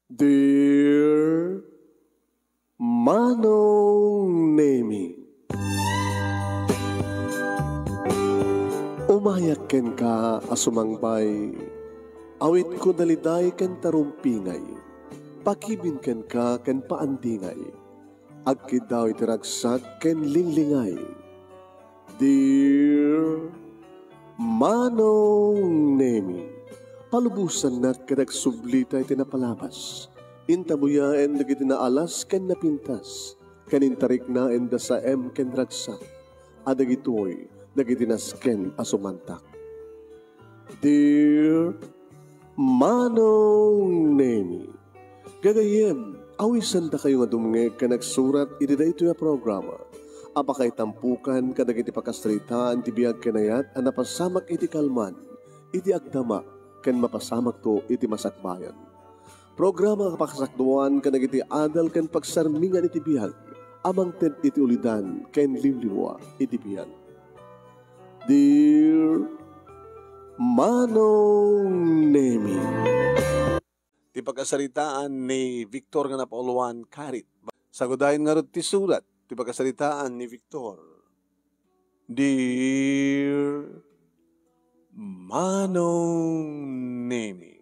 Dear Manong Nemi, umayak ken ka asumangbay, awit ko daliday ken tarumpingay, pakibin ken ka ken paandingay, agkid daw itiragsak ken linglingay. Dear Manong Nemi, palubusan na kadag sublita iti napalabas. Intabuyaen dagiti naalas ken napintas. Kanintarik na enda sa ken ragsak. Adagitoy dagiti nasken asumantak. Dear Manong Nemi, gagayem, awisan da kayo nga dumnge ka nagsurat iti dayto nga programa. Apakay tampukan kadag iti pakasritaan ti biyag kanayat a napasamak iti kalman, iti agdama, ken mapasamak to iti masakbayan. Programa kapakasakduan kadag iti adal ken pagsarmingan iti biyag, amang ted iti ulidan ken limliwa iti biyag. Dear Manong Nemi, ti pagkasaritaan ni Victor nga napauluan karit. Sagudahin nga rin ti sulat, ti pagkasaritaan ni Victor. Dear Manong Nemi,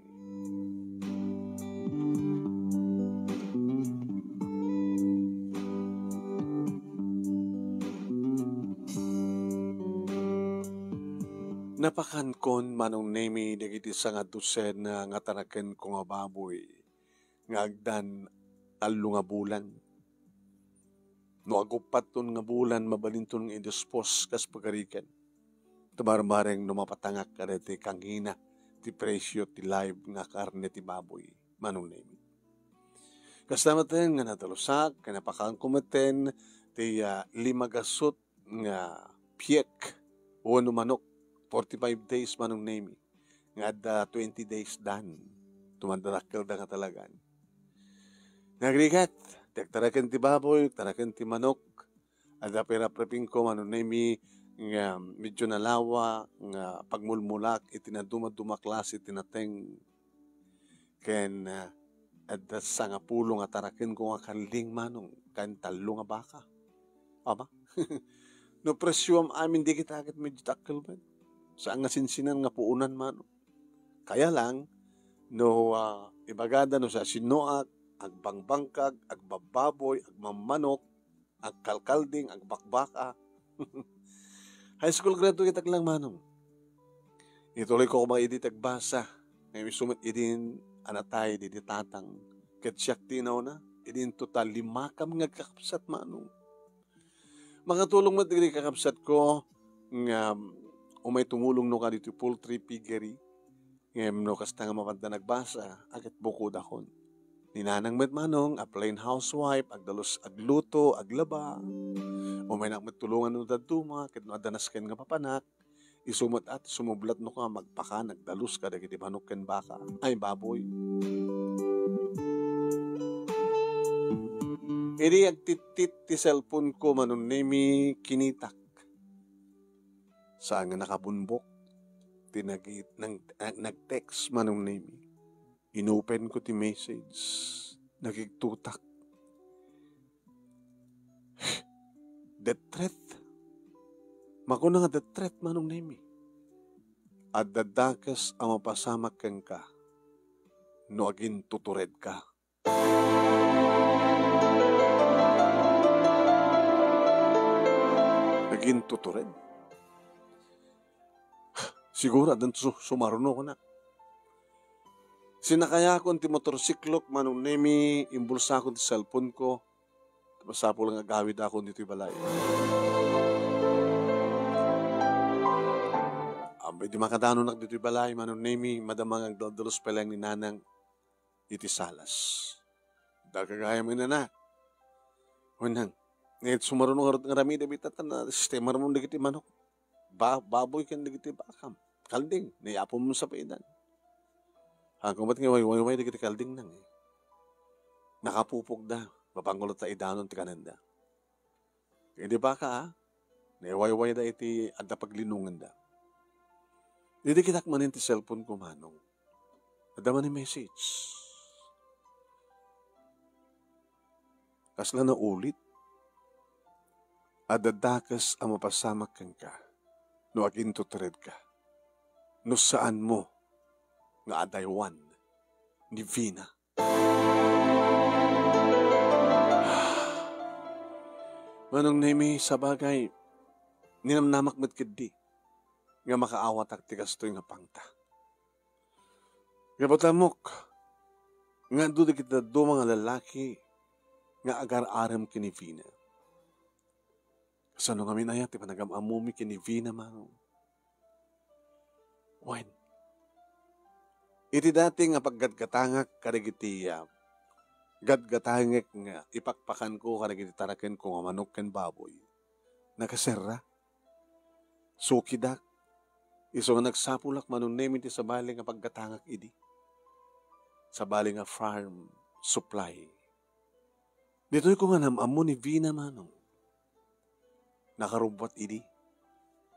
napakankon Manong Nemi dagiti nga dusen nga tanaken ko nga baboy nga agdan talo nga bulan. No agupat ton nga bulan mabalinton nga idispos kas pagariken. Tabarbareng numapatangak ka ti kanghina ti presyo ti live nga karne ti baboy Manong Nemi. Kasamaten nga natalusak kanapakaan kumaten ti limagasot nga piek o manok 45 days Manong Nemi nga ada 20 days dan tumandarakkel da nga talagan. Nagrigat taraken ti baboy, taraken ti manok, ada pera-preping ko Manong Nemi nga medyo nalawa nga pagmulmulak itinaduma-duma klase tinateng ken adda sa nga pulo nga taraken ko nga kanling manong kan talo nga baka. Aba? No presyo am amin di kita agad medyo takkel man. Saan nga sinsinan nga puunan manong. Kaya lang no ibagada no sa sinuak agbangbangkag, agbababoy, agmamanok, agkalkalding, agbakbaka. High school graduate lang manong. Ituloy ko kumang tagbasa. Ngayon sumit idin anatay, di tatang. Katsyak tinaw na. Idin total 5 nga kakapsat manong. Makatulong mo digri kakapsat ko nga umay tumulong no ka dito poultry piggery. Ngayon no kasta nga mapanda nagbasa, agad bukod akon. Ninanang met manong, a plain housewife, agdalos agluto, aglaba. Umay nakmatulungan no daduma, ket no adanas ken nga papanak, isumot at sumublat no ka magpaka, nagdalus ka dagiti manok ken baka, ay baboy. Iri agtitit ti cellphone ko Manong Nemi kinitak. Saan nga nakabunbok, nag-text Manong Nemi. Inopen ko ti message. Nagigtutak. The threat. Makuna nga the threat Manong Nemi. At dadakas ang mapasamak kang ka. No agin tutured ka. Agin tutured? Siguro adan sumaruno ko na. Sinakaya ko ti motorsiklok Manong Nemi, imbulsa ko ti cellphone ko, masapo lang agawid ako dito balay. Di makadano nak dito balay Manong Nemi, madamang agdalos pa lang ni nanang iti salas. Dagagaya mo na. Hunang, ngayon sumarunong nga rami na bitatan na sistema ramon dagiti manok. Baboy kan dagiti bakam. Kalding, nayapo mo sa paidan. Kung ba't nga way dagiti kalding nang eh. Nakapupog da, mapangulot sa idanon ti kananda. Hindi ba ka naiwayway da iti adda paglinungan da. Hindi kitak manin ti cellphone ko manong. Adda man ni message. Kasla na ulit. Adadakas ang mapasamak kang ka. No agin tutured ka. No saan mo nga adaywan ni Vina. Manong Nemi, sa bagay, ninamnamak mo't kidi, nga makaawat ak tigas to nga pangta. Gabatamok, nga doon kita do mga lalaki, nga agar-aram kini Vina. Kasano nga minayat, ipanagam-amumi kini Vina, manong. When? Iti dati nga paggadgatangak karigiti gadgatangak nga ipakpakan ko karigiti taraken ko nga manok ken baboy. Nakaserra. Sukidak. Iso nga nagsapulak manunem iti sa bali nga paggatangak idi. Sa bali nga farm supply. Dito'y ko nga namamo ni Vina manong. Nakarubot idi.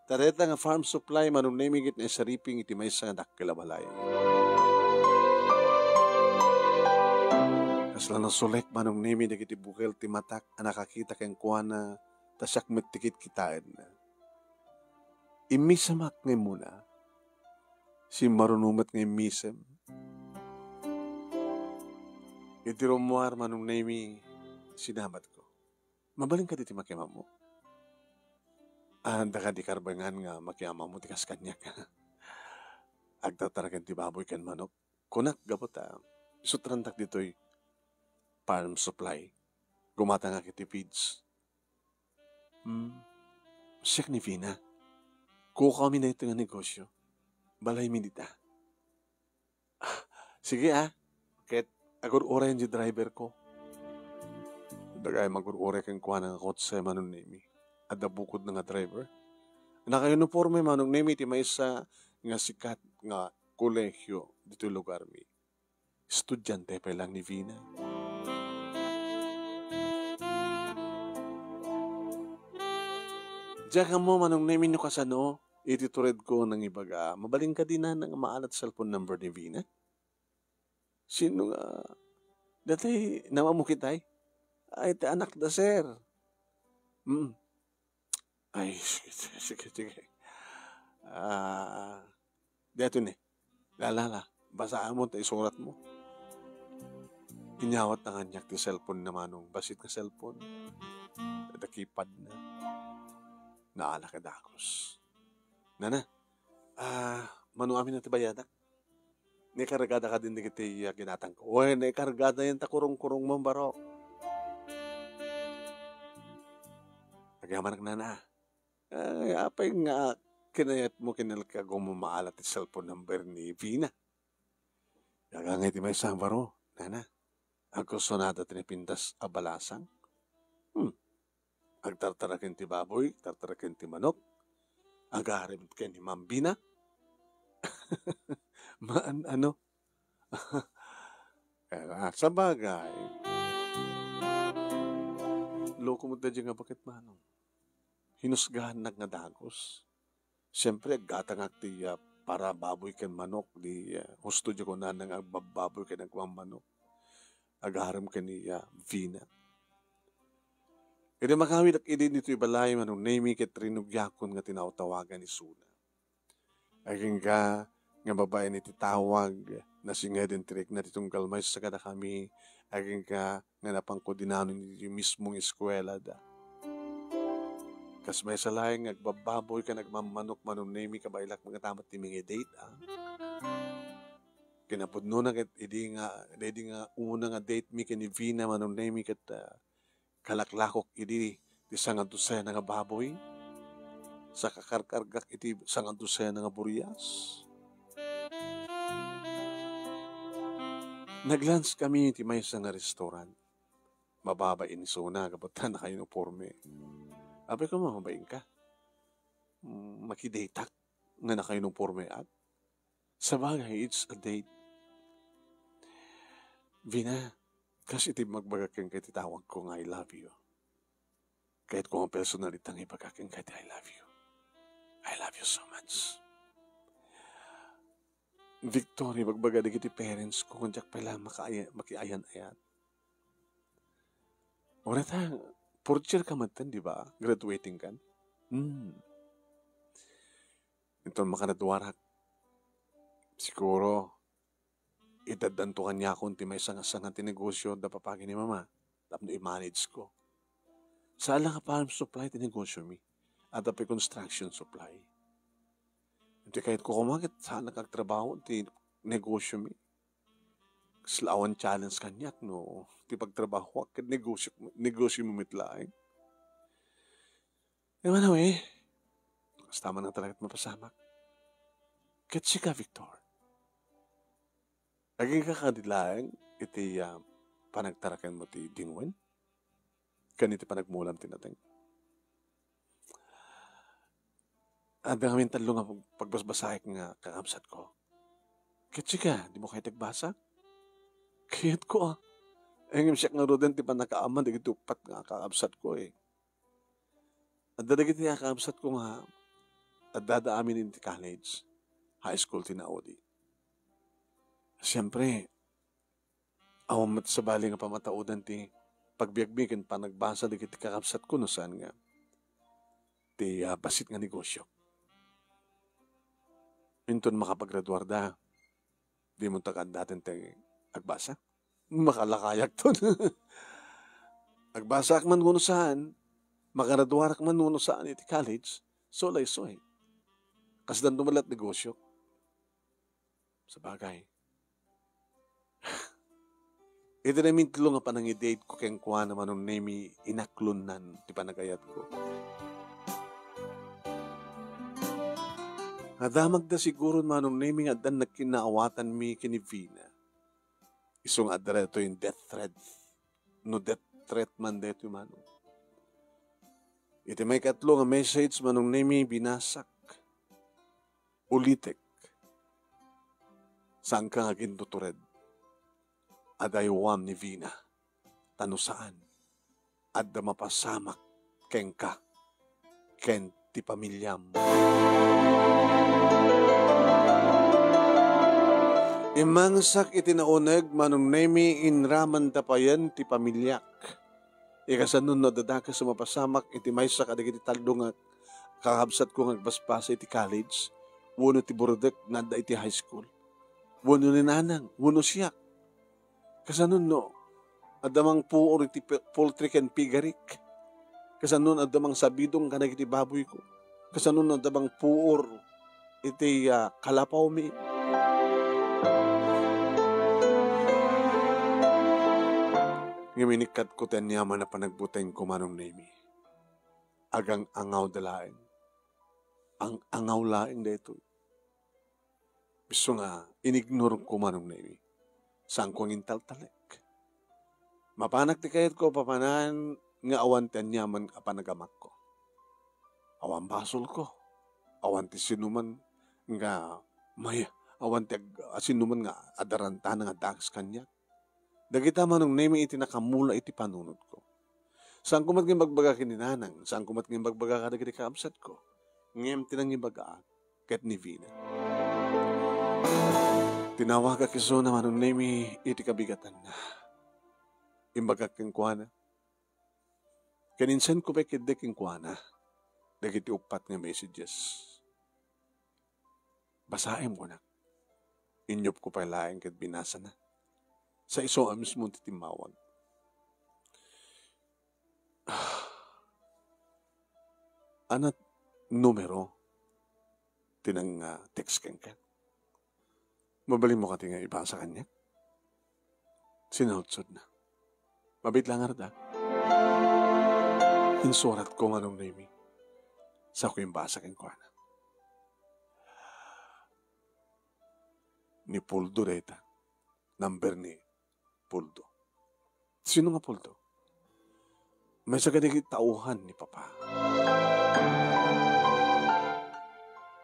Tareta nga farm supply manunem igit na sariping iti may sa dakkilabalay. Kasla na sulek manong nemi dagiti bukel ti matak nakakita keng kuana tasyak metikit kitaan na. Imisamak ngay muna si marunumat ngay misem. Iti rumuar manong nemi sinamat ko. Mabaling ka diti makima mo. Anda ka di karbangan nga makiyama mo tikas kanya ka. Agtataragan ti baboy kan manok. Kunak gabot sutrantak dito'y farm supply. Gumata nga kiti feeds. Siyak ni Vina. Kuha kami na ito nga negosyo. Balay minita. Sige Ket agur-ura yung driver ko. Dagay magur-ura kang kuha ng kotse manong nemi. At bukod na nga driver. Naka-uniforme manong nemi ti may isa nga sikat nga kolehyo dito lugar mi. Estudyante pa lang ni Vina. Diyan mo manong nemi nyo kasano, ititured ko ng ibaga, mabaling ka din na ng maalat cellphone number ni Vina? Sino nga? Dati, namamukitay? Ay, anak da, sir. Ay, sige. Dito ni, lalala, basaan mo, isurat mo. Inyawat na kanyak ti cellphone na manong, basit ka cellphone. Nakipad na. Naala ka dakos. Nana, manu amin na tibayadak. Naikargada ka din di kiti ginatang ko. Uy, naikargada yan ta kurong-kurong mong baro. Nagyaman nana. Ay, apay nga kinayat mo kinalka gumamaalat ti cellphone number ni Vina. Yagangay ti may isang baro. Nana, ako sonada tinipintas abalasang. Agtartarakin ti baboy, tartarakin ti manok, agarim ken ni Mambina. Ano? Sa bagay, loko mo dadya nga bakit manong. Hinusgahan nga dagos. Siyempre, gatangak ti para baboy ken manok, di husto dya ko na nang agbababoy ken agwang manok. Agarim ken ni Vina. Kaya makawid ak idin dito ibalay manong nemi ket rinugyakon nga tinawtawagan ni Suna. Aging ka nga babae ni titawag na singedin tirik na titunggal may sa kada kami. Aging ka nga napangkodinano ni mismong eskwela da. Kas may salayang agbababoy ka nagmamanok manong nemi kabailak mga tamat ti mga date Kinapudno na ket idi nga una nga date mi ken ni Vina manong nemi ket kalaklakok iti di sangat dosena nga baboy sa kakarkargak iti sangat dosena nga buryas. Naglunch kami iti may nga restaurant. Mababa ini suna kabutan na kayo uniforme. Abay ko mamabain ka. Makidatak nga na kayo uniforme at sa bagay it's a date. Vina, kasi iti magbagakeng kay titawag ko nga I love you. Kahit kung ang personalitang ibagakeng kay I love you. I love you so much. Victory, magbagadig iti parents ko kung diyak pala makiayan-ayat. Wala ta, fourth year ka matan, di ba? Graduating kan? Ito makanaduwarak. Siguro, itadantukan niya akong ti may sangat-sangat tinegosyo da papagi ni mama. Tapos i-manage ko. Saan lang ka farm supply tinegosyo mi? At api construction supply. Hindi kahit ko kumagit, saan nakagtrabaho ti negosyo mi? Slawan challenge kanyak, no? Ti pagtrabaho, kaya negosyo mo mitlaing. E manaway, tama na talaga't mapasamak. Katsi ka, Victor. Laging kakadilaing, iti panagtarakan mo ti dingwen. Kaniti panagmulam tinating. At ngamin talo nga pagbasbasahik nga kakamsat ko. Katsi ka, di mo kayo tagbasa? Kayat ko Ang siyak nga roden ti panakaaman, di upat nga kakamsat ko At dadagit nga kakamsat ko nga, at dada amin ti college, high school tinaodi. Siyempre, awam sa bali nga pamataudan ti pagbiagbigan pa nagbasa di ti kakamsat ko no saan nga ti basit nga negosyo. Minton makapaggraduar da, di mo takad datin ti agbasa. Makalakayak to. Agbasa man kuno saan, makaraduar man kuno saan iti college, solay-soy. Kasdan tumalat negosyo. Sa bagay. Ito namin tilo nga panangidate ko keng kuha naman nung name inaklunan ti panagayat ko. Nadamag da siguro man nung name nga dan nagkinaawatan mi kinivina. Isong adra ito yung death threat. No death threat man dito man. Iti may katlo nga message manong name binasak. Ulitek. Saan ka nga gintutured? Adayawam ni Vina. Tano saan? Adda mapasamak ken ka. Ken ti pamilyam. Imangsak itinaunag manong nemi inraman tapayan ti pamilyak. Ikasanun no dadaka sa mapasamak iti maysa kadagiti taldo nga kakabsat ko ngagbaspasa iti college. Wuno ti Burdek nanda iti high school. Wuno ni nanang, wuno siyak. Kasanun no, adamang puor iti poultry ken pigarik. Kasanun adamang sabidong kanag iti baboy ko. Kasanun adamang puor iti kalapaw mi. Ngiminikat ko ten yaman na panagbuteng ko manong nemi. Agang angaw dalaeng. Ang angaw laeng dito. Biso nga, inignore ko manong nemi. Saan ko ngintal-talek. Mapanak ti kayat ko papanan nga awan ten yaman apanagamak ko. Awan basol ko. Awan ti sinuman nga may awan ti sinuman nga adaranta nga dags kanya. Dagita manong nemi iti nakamula iti panunod ko. Saan kumat ngayong magbaga kininanang? Saan kumat ngayong magbaga kadagiti kaamsat ko? Ngayong tinang ibaga ket ni Vina. Tinawag akiso na manong nemi iti kabigatan na. Imbaga keng kuana. Kaninsan ko pa kidde keng kuana. Dagiti upat nga messages. Basahin mo na. Inyop ko pa laing ket binasa na. Sa iso amis mo titimawag. Anat numero tinang text ken ka. Mabaling mo ka tinga ibasa kanya. Sinautsod na. Mabit lang arda. Insurat ko manong name. Sa ko yung basa ken ko na. Ni Puldo reta. Number ni Puldo. Sino nga Puldo? May sagadagit tauhan ni Papa.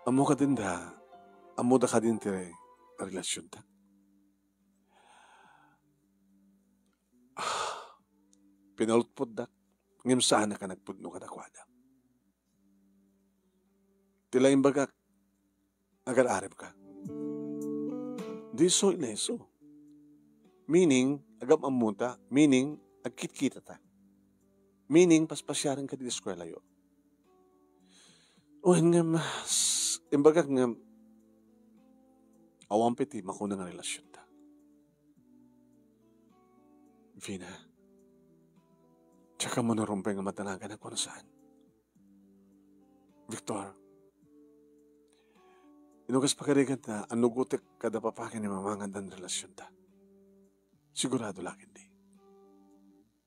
Amo ka din da, amo da ka din tire relasyon ta. Pinalutpod da, ngim sana ka nagpudno ka dakwada. Tila imbagak, agar-arep ka. Di so ineso. Meaning, agam amunta, meaning, agkit-kita ta. Meaning, paspasyaran ka di eskwela yo. O nga mas, imbaga nga, awang piti, makuna nga relasyon ta. Vina, tsaka mo narumpay nga matanagan na kung saan. Victor, inugas pakarigan na anugutik kada papakin ni mamangad ang relasyon ta. Sigurado lang hindi.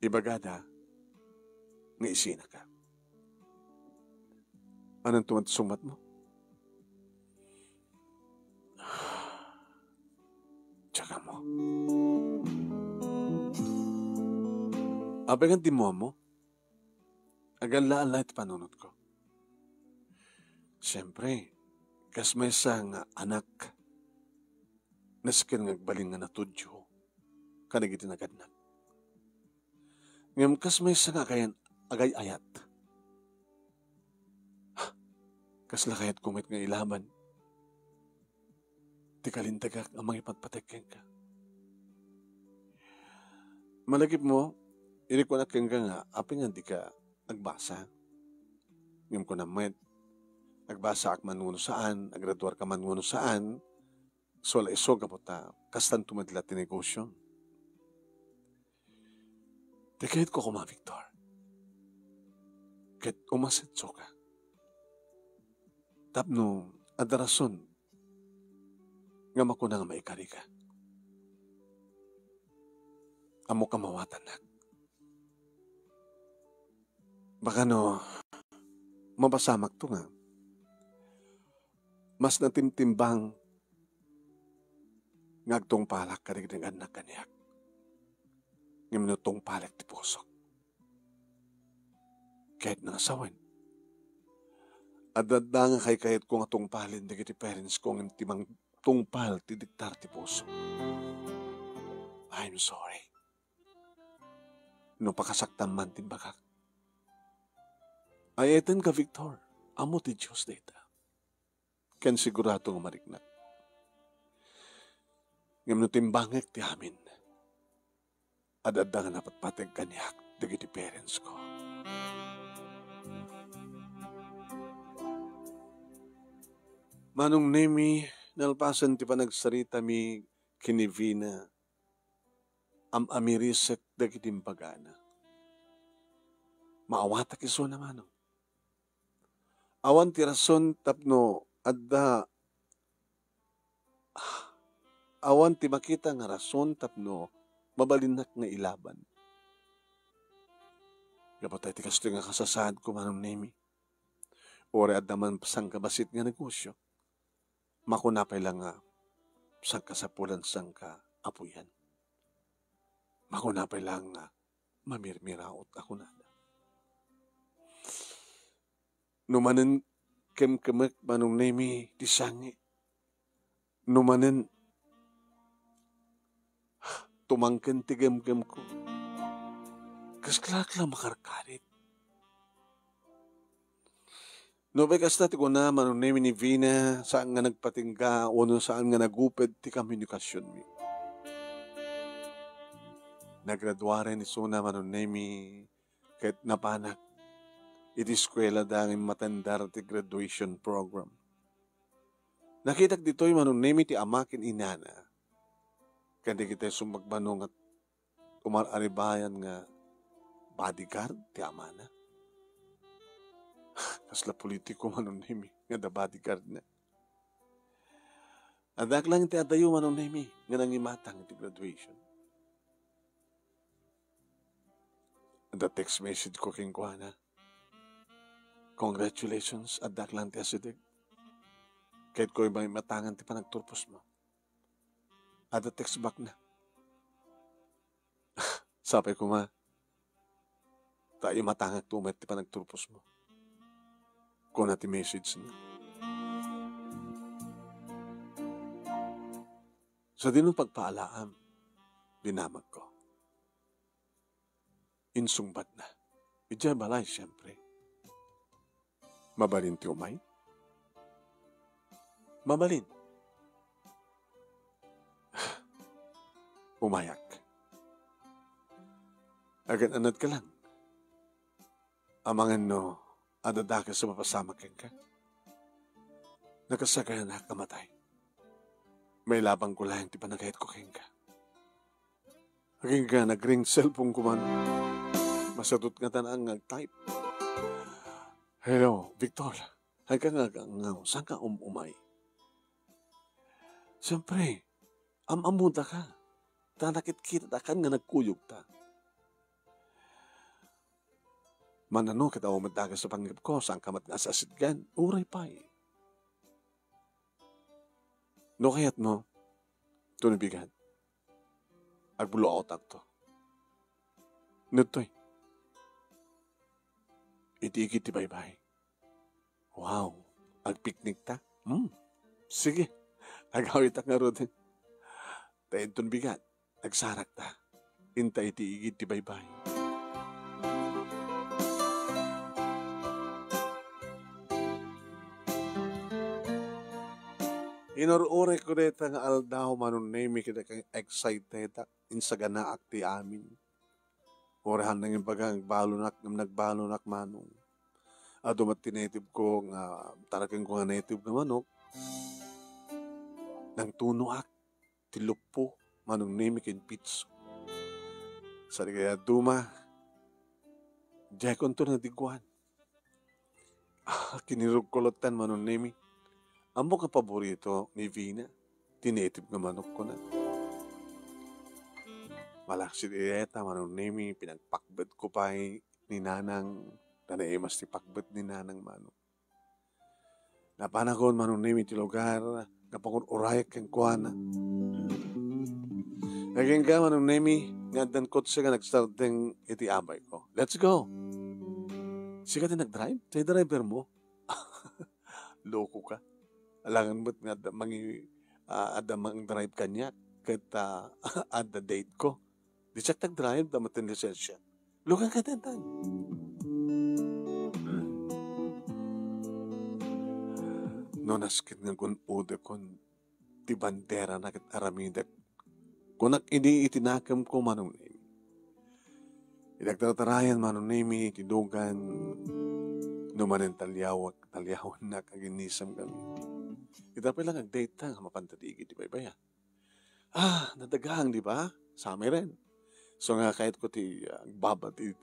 Ibagada, nga isina ka. Anong tumat-sumat mo? Tsaka mo. Abengan di mo, aganlaan lahat panunod ko. Siyempre, kasmay sa nga anak, naskin ngagbaling nga natudyo, kanagitin agad na. Ngam kasmay sa nga kayan, agay-ayat. Kasla kayat kumit nga ilaban. Ti kalintagak ang mga ipagpatekeng ka. Malagip mo, irik ko na keng nga, apin nga di ka agbasa. Ngam ko na met, agbasa ak manuno saan, agraduar ka manuno saan, so la iso ka po ta, kastan tumadila ti negosyo. Di kahit ko kuma, Victor. Kahit umasitso ka. Tapno, adarason, nga makuna nga maikari ka. Amo ka mawatan na. Baka no, mabasamak to nga. Mas natimtimbang ngagtong palak karigdagan na kaniyak. Ngaminutong palak ti pusok. Kahit nangasawin. Adada nga kay kahit kung atong palin di kiti parents kong timang tungpal ti diktar ti puso. I'm sorry. No pakasaktan man tin bakak. Ay eten ka, Victor. Amo ti Diyos data. Ken sigurado nga mariknak. Ngam no timbangek ti amin. Adada nga napatpateg kanyak di kiti parents ko. Manong nemi, nalpasan ti panagsarita mi kinivina, amirisek dagitim pagana. Maawatak iso na manong. Awan ti rason tapno adda, awan ti makita nga rason tapno mabalinak nga ilaban. Kapatay ti kasto nga kasasad ko manong nemi. Ore adda man pasang kabasit nga negosyo. Makunapay lang nga sang kasapulan sang ka apuyan. Makunapay lang nga mamirmiraot ako na. Numanen kem-kemek manong nemi disangi. Numanen tumangken ti gem-gem ko. Kasklak lang makarkarit. No, bekas natin ko na manong nemi ni Vina saan nga nagpatingga o saan nga naguped ti komunikasyon mi. Nagraduare ni Suna manong nemi kahit napanak iti eskwela dangin matandar ti graduation program. Nakitak dito'y manong nemi ti amakin inana. Kandi kita sumagbanong at umararibayan nga bodyguard ti amana. Kasla politiko manon nemi, nga da bodyguard na. Adak lang ti adayo manon nemi, nga nangimatang ti graduation. The text message ko king kuana. Congratulations, adak lang ti asidig. Kahit ko ibang matangan ti panagturpos mo. Ada text back na. Sapay ko ma, tayo matangag tumet ti panagturpos mo. Kung natin message na. Sa dinong pagpaalaam, binamag ko. Insungbat na. Idya balay, siyempre. Mabalin ti umay? Mabalin. Umayak. Agan anad ka lang. amangan no, adadaka sa mapasamakin ka. Nakasagayan na kamatay. May labang kulayan ti panagayat ko king ka. Haging ka nagring cellphone ko man. Masadot nga tanang nag-type. Hello, Victor. Hagka nga saan ka umay? Siyempre, amamuda ka. Tanakit kita kan nga nagkuyog ta. Manano kita umadaga sa pangip ko, saan ka matngasasid gan, uray pa eh. No kaya't mo, tunibigan. Agbulo ako takto. Nutoy. Itigit ti baybay. Wow, agpiknik ta? Sige, agawit ang nga rodin. Tayin tunibigan, nagsarak ta. Intay itigit ti baybay. Inor-ore ko dito nga aldaw manunemi kita kang excited insaganaak ti amin. Orahan nang ibagang nagbalunak manong. Adumat ti native ko nga talagang ko nga native nga manok. Nang tunuak ti lupo manunemi kin pitso. Sa kaya duma, jakon to na digwan. Kinirog kolotan manunemi. Amo ka paborito ni Vina, tinetip nga manok ko na. Malaksi di eta, manunemi, pinagpakbet ko pa ni Nanang, nanaimas ti pakbet ni Nanang manok. Napanakon manunemi ti lugar, kapag urayak kang kuana. Naging ka manunemi, nga dankot siya nga nagstarting iti abay ko. Let's go! Siya ka din nag-drive? Say driver mo? Loko ka. Alangan mo't nga adamang drive kanya kita at the date ko. Di siya tag-drive, damatin lisensya. Lukan ka dan. No naskit nga kun ude kon ti bandera na kit aramidak. Kunak ini itinakam ko manong nimi. Idagtatarayan manong nimi, tidugan, numanin talyawan na kaginisam kami. Kita pa lang ang-date ta, mapantadigi, di ba iba ya? Nadagang, di ba? Sa amin rin. So nga, kahit ko ti babati,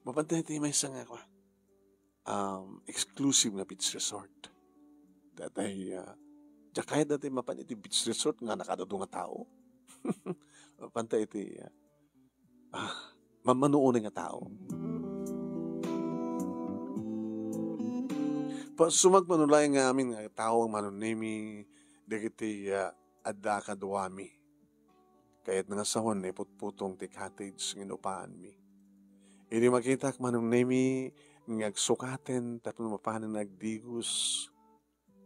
mapantadigi may isang ako, exclusive na beach resort. Datay, kahit dati mapaniti beach resort nga nakadado nga tao. Mapantadigi, mamanuon nga tao. Sumagmanulay nga amin nga tao ang manunemi dagiti adda kaduami. Kaya't nga sahon ay putputong ti cottage nginupaan mi. Ini makita k manunemi ngagsukaten tapos mapanan nagdigos.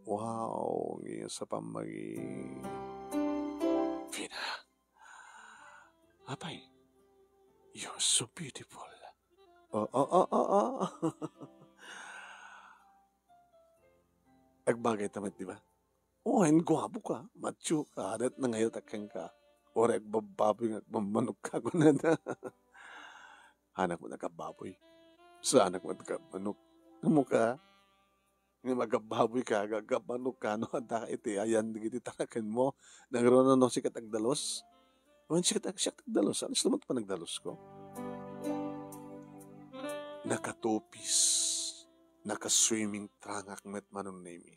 Wow, ngayon sa pamagi. Vina. Apay, you're so beautiful. Oh. Agbagay tamat, di ba? Ang gwapo ka, macho ka, adat na ngayon takang ka. Or agbababoy nga, mamanok ka ko na na. Anak mo nagkababoy. Sa anak mo nagkamanok. Amo ka, nga magababoy ka, gagamanok ka, no, anda iti, ayan, digiti tarakan mo. Nagroon na si katagdalos. Si katagdalos, alas naman pa nagdalos ko. Nakatopis. Naka-swimming trangak met manong nemi.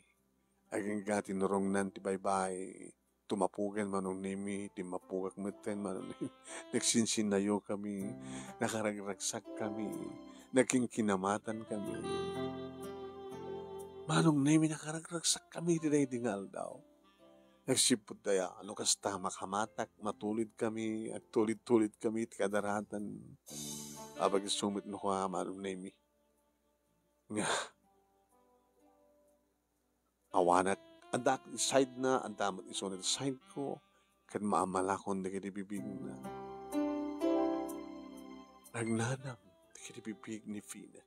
Aging gati norong nan ti baybay. Tumapugan manong nemi. Timapugak meten manong nemi. Nagsinsinayo kami. Nakaragragsak kami. Naging kinamatan kami. Manong nemi nakaragragsak kami. Diday dingal daw. Nagsipod daya. Ano kasta makamatak. Matulid kami. At tulid-tulid kami. Kadaratan. Abag sumit no ko manong nemi. Nga awanat andak side na andamat isunod side ko kan maamalakon na kinibibig na nagnanam na kinibibig ni Fina.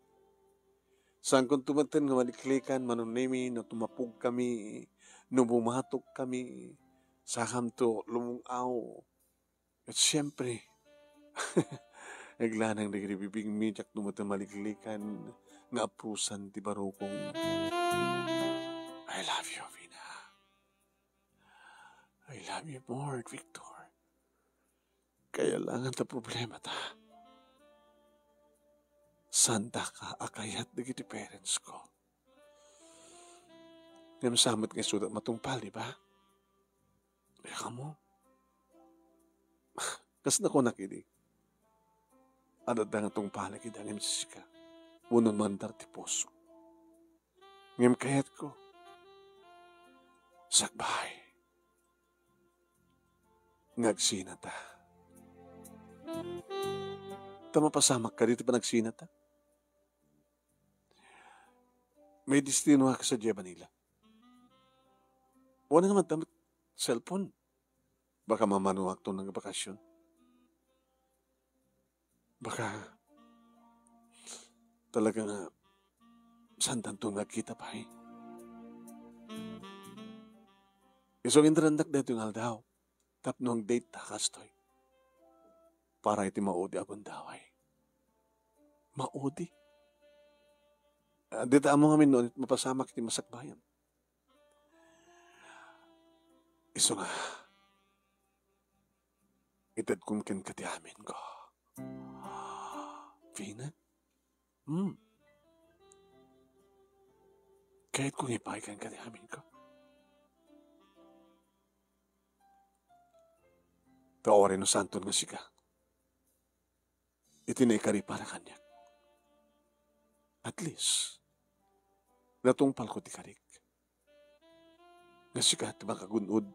Saan kung tumaten nga maliklikan manunemi na tumapog kami no bumatok kami sakam to lumungaw at siyempre Naglanang nagribibing midyak dumutang maliklikan nga aprusan ti barukong. I love you, Vina. I love you more, Victor. Kaya lang ang problema ta. Santa ka akayat na giti parents ko. Ngam samot nga sudat matungpal, di ba? Eh, kamo. Kas na ko nakidig. Ano da nga tungpal kita ngam sisika. Unon mandar ti puso. Ngam kayat ko. Sakbay. Ngagsina ta. Tamapasamak ka dito pa nagsina ta? May destino ka sa Manila. Wala naman tamit cellphone. Baka mamanuwak to ng bakasyon. Baka talaga nga sandan to nagkita pa eh. Isong indrandak dito yung aldaw. Tapnong date takastoy. Para iti maudi akong daway. Maudi? Dita mo ngamin noon, mapasamak iti masakbayan. Iso nga, itad kong kati amin ko. Vina? Kahit kong ipaikan kati amin ko. Kaorin no santon nga sika. Itinaikari para kanya. At least, natungpal ko ti karik. Nga sika ti makagunod.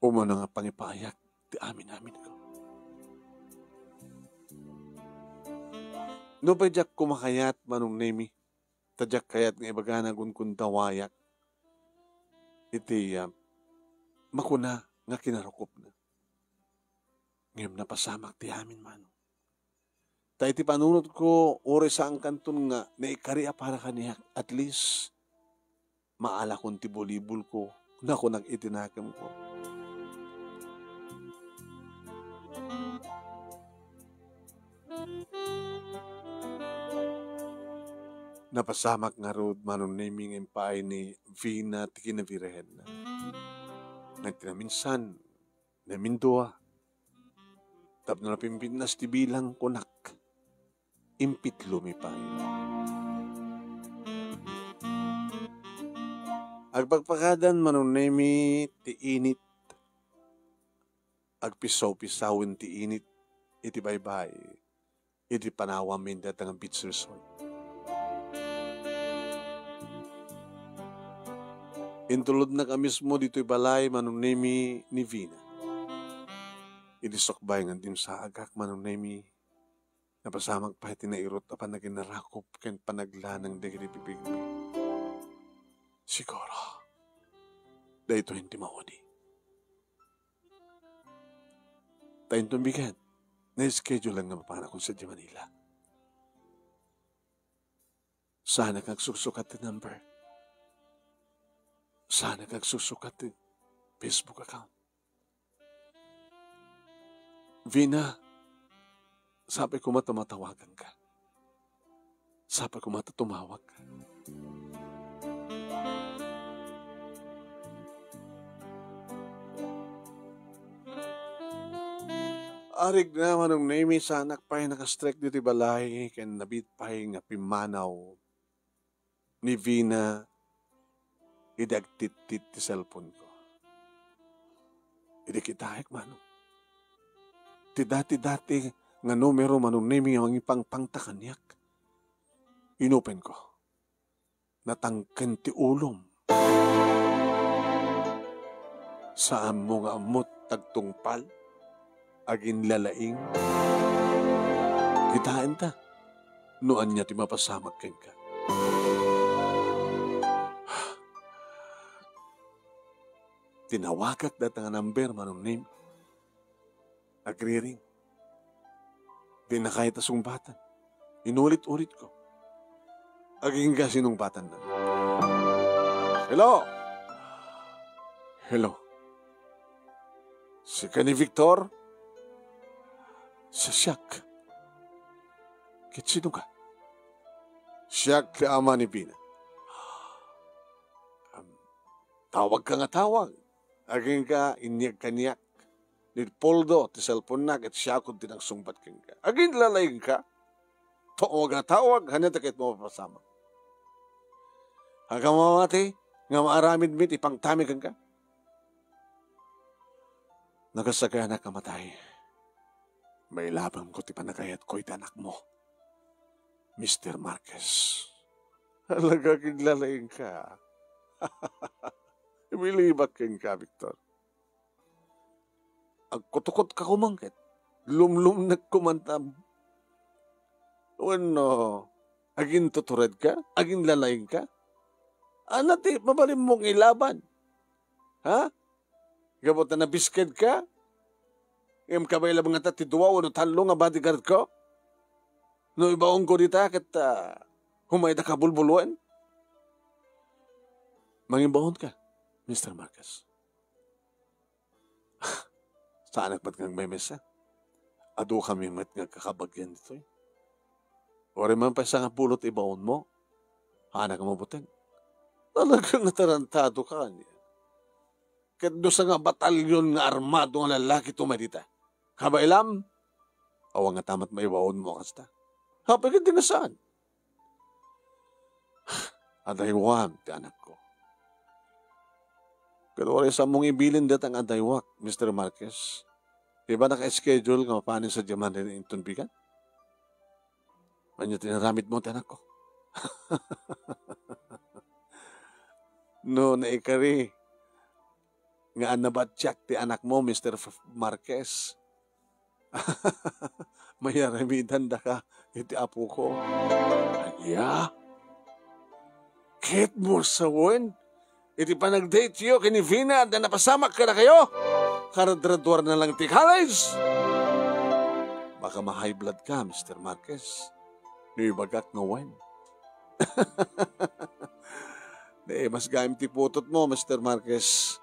Umano nga pangipayak ti amin-amin ko. No ba jak kumakayat manong nemi, tadyak kayat nga ibagana kun tawayak, iti makuna nga kinarukop na. Ngayon napasamak ti amin manong. Ta iti panunod ko, ore sa ang kanton nga, naikariya para kaniyak, at least, maala kong tibulibul ko, na ko nag-itinakam ko. Napasamak nga rod manong naming empay ni Vina ti kinabirehen na. Nagtinaminsan, namindua, tapno na pimpinnas ti bilang kunak, impit lumipay. Agpagpakadan manong nami ti init, agpisaw-pisawin ti init, iti baybay, iti panawamin datang beach resort. Intulod na kamismo dito'y balay manong nemi ni Vina. Idisokbay nga din sa agak manong nemi. Napasamag pa iti nairot apan naginarakop ken panaglanang dagiti pipigmi. Siguro, dahito hindi maudi. Tayo tumbigan, na-schedule lang nga mapana kung sa Manila. Sana kang susukat the number. Sana kang susukat yung Facebook account. Vina, sabi ko matamatawagan ka. Sabi ko matatumawag ka. Arig na manong nami sanak pa'y nakastrek dito balay ken nabit pa'y nga pimanaw ni Vina idagtit-tit ti cellphone ko. Idi kitahik manong. Ti dati-dati nga numero manong nami ang ipangpangtakanyak. Inopen ko. Natangken ti ulom. Saan mo nga amot tagtungpal? Agin lalaing. Kitain ta. Noan niya ti mapasamag ken ka. Tinawagak datang number manong name. Agriring. Di na kahit asumbatan. Inulit-ulit ko. Aging ka sinumbatan na. Hello? Hello? Si ka ni Victor? Sa siyak. Kit sino ka? Siyak ka ama ni Vina. Tawag ka nga tawag. Aging ka, inyag kanyak. Ni Poldo, ti cellphone na, at siya kung tinagsumbat kang ka. Aging lalayin ka. Tawag nga tawag, hanyan takit mo mapasama. Hanggang mamati, nga maaramid mit, ipangtami kang ka. Nagasagaya na kamatay. May labang ko ti panagayat ko itanak mo. Mr. Marquez. Halaga kiglalayin ka. Ibilibak kang ka, Victor. Agkutukot ka kumangkit. Lumlum nagkumantam. Ano, aging tutured ka? Aging lalayin ka? Anati, mabalim mong ilaban. Ha? Gabot na nabisked ka? Iyam ka ba ilabang nga tatiduwa o talo nga bodyguard ko? No ibaong ko dita kat humay da ka bulbuluan? Mangimbahon ka, Mr. Marquez. Saan nagpat kang may mesa? Ado kami mat nga kakabagyan dito eh. Ori man pa isa nga pulot ibaon mo. Hanak mo butin. Talagang natarantado ka kanya. Kat do sa nga batalyon nga armado nga lalaki tumadita. Kabailam, awang nga tamat maibaon mo kasta. Hapagin din na saan? Adaywan, ti anak ko. Pero sa mong ibilin dat ang adaywak, Mr. Marquez. Diba naka-schedule nga paano sa diyaman rin yung tunbigan? Ano tinaramid mo, ti anak ko? No, naikari. Nga nabatyak ti anak mo, Mr. Marquez. Mayaramidan da ka, iti apo ko. Anya? Kit mo sa wen? Iti pa nag-date yo kini Vina na napasamak ka na kayo? Karadradwar na lang ti college? Baka ma-high blood ka, Mr. Marquez. Nibagak nga wen. Mas gaim ti putot mo, Mr. Marquez.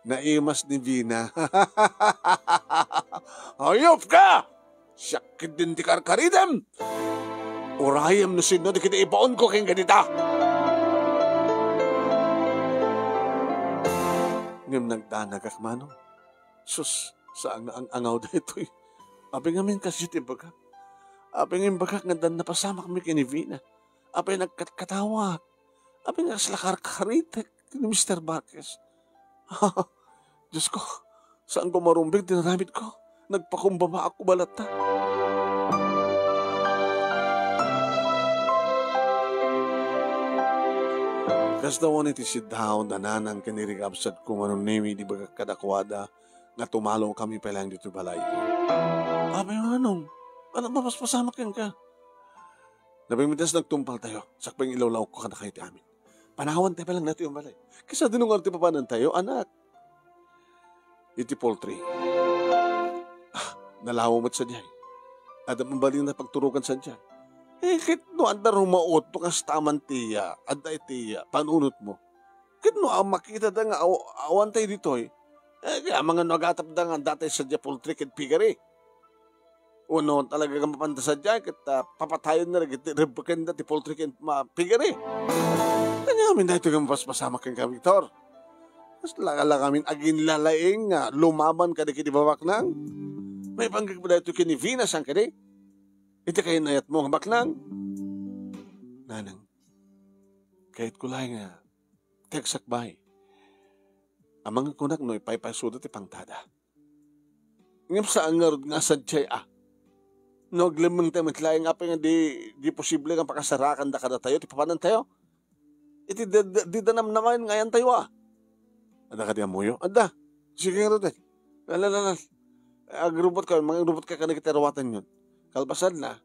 Naimas ni Vina. Ayop ka! Sakit din ti karkaridem! Urayam no sino di kita ipaon ko keng ganita! Ngam nagdanagak manong. Sus, saan nga ang angaw da ito'y. Apay ngamin kasi tibagak. Apay ngamin bagak nga dan napasama kami kini Vina. Apay nagkatawag. Apay nga sila karkaritek ni Mr. Marquez. Diyos ko, saan ko marumbig dinaramit ko? Nagpakumbaba ako balata. Kas daw iti sit down na nanang kanirigabsat kung anong nemi di ba kadakwada nga tumalo kami palang dito balay. Abay anong? Ano mapaspasama kang ka? Nabimitas nagtumpal tayo. Sakpang ilawlaw ko ka na kayo ti amin. Panawan tayo palang natin yung balay. Kisa dinungan ti papanan tayo, anak. Iti poultry. Nalawamot sa diyay. At mabaling na pagturukan sa diyay. Kit no anda rumaot to kas taman tiya. Adda tiya. Panunot mo. Kit no makita da nga awan tayo dito eh. Kaya mga nagatap da nga datay sa diyay poultry kit pigari. Uno talaga kang mapanda sa diyay kit papatayon na rin. Kit rebakan da ti poultry kit pigari. Kanya amin na ito kang paspasama kang ka, Victor. Mas lala kami agin lalaing nga lumaban ka di kitibabak nang. May panggag pa na ito kini Vina sang kadi. Iti kayo nayat mo nga baklang. Nanang, kahit kulay nga, tegsakbay. Amang kunak no ipaypasudat ipangtada. Ngam sa angarod nga sadyay No, glimang tayo matlay nga pa nga di posible nga pakasarakan da kada tayo, ti papanan tayo. Iti di danam naman ngayon tayo Ada ka di amuyo? Ada. Sige nga rin. Lalala. Agrubot ka. Mga agrubot ka kanagitarawatan yun. Kalbasan na.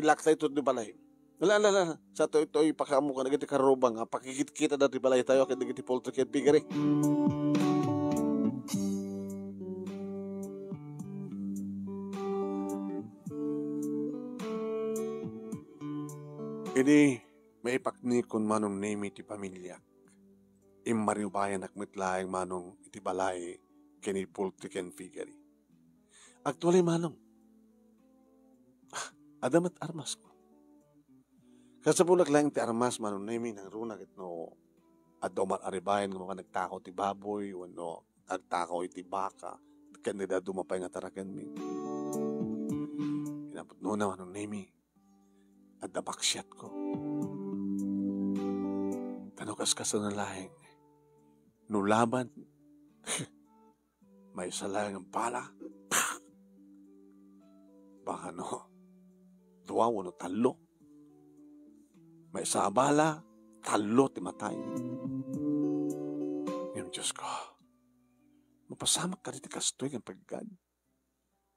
Laktay ito di balay. Lalala. Sa to ito ipakamu ka nagiti karubang. Pakikita dati balay tayo. Kaya nagiti poultry kaya pigari. Ini may ipakni kun manong name iti pamilya. Imariubayan akmitlaeng manong iti balay kini poultry ken pigari. Actually manong, adamat armas ko. Kasapulak lang ti armas manong nemi ng runag no at daw aribayan ng mga nagtakaw ti baboy wano nagtakaw iti baka kanila dumapay nga tarakan mi. Inabot no na manong nemi at dabaksyat ko. Tanukas ka sa nalahing nulaban may salayang ang pala baka no duwa wano talo may sabala talo ti matay. Yung Diyos ko, mapasamak ka dito kastoy ang paggad.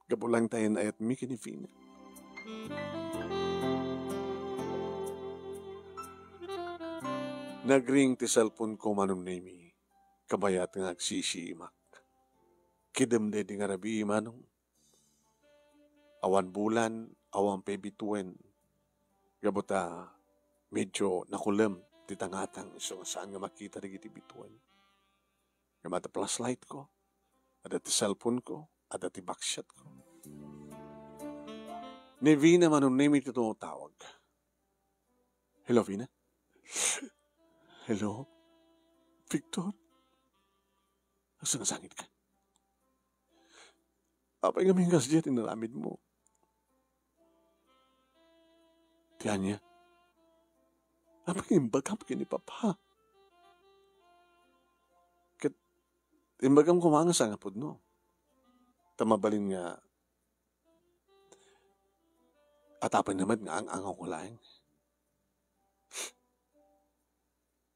Gabulang tayo na ayat mi kinifina. Nagring ti cellphone ko manong nemi, kabayat nga agsisimak. Kidemde di nga rabi manong. Awan bulan, awan pebituen. Gabuta, medyo nakulam titangatang so saan nga makita rin iti bituan. Gamata flashlight ko, ada ti cellphone ko, ada ti backshot ko. Ni Vina manong nemi ito tawag. Hello, Vina? Hello? Victor? Asa nasangit ka? Apay nga mingas diya tinalamid mo. Tiyanya? Apay nga imbagam kini Papa? Kat imbagam kumanga sa ngapod no. Tamabalin nga at apay naman nga ang angaw ko laing.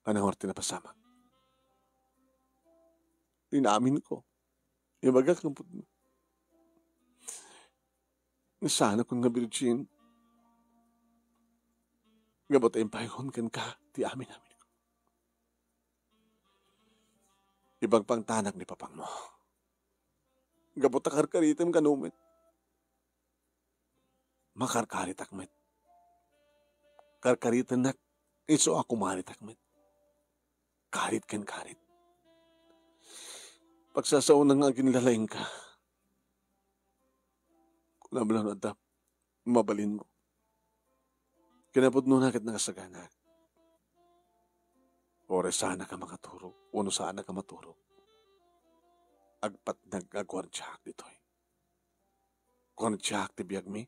Anong orte na pasama? Inamin ko. Ibagak ng pud mo. Nasana kong nga virgin. Gabot ay pahingon kan ka. Ti amin ko. Ibang pang tanak ni papang mo. Gabot akarkaritam kanumit. Makarkaritakmet. Karkaritan nak. Iso ako maritakmet. Karit ken karit. Pagsasaon ng aging lalaing ka, kung nabalang adap, mabalin mo. Kinapod nun agad nakasagana. Ore sana ka makaturog, uno sana ka maturog. Agpat nag-agwardyak dito'y. Gwardyak ti biyag mi,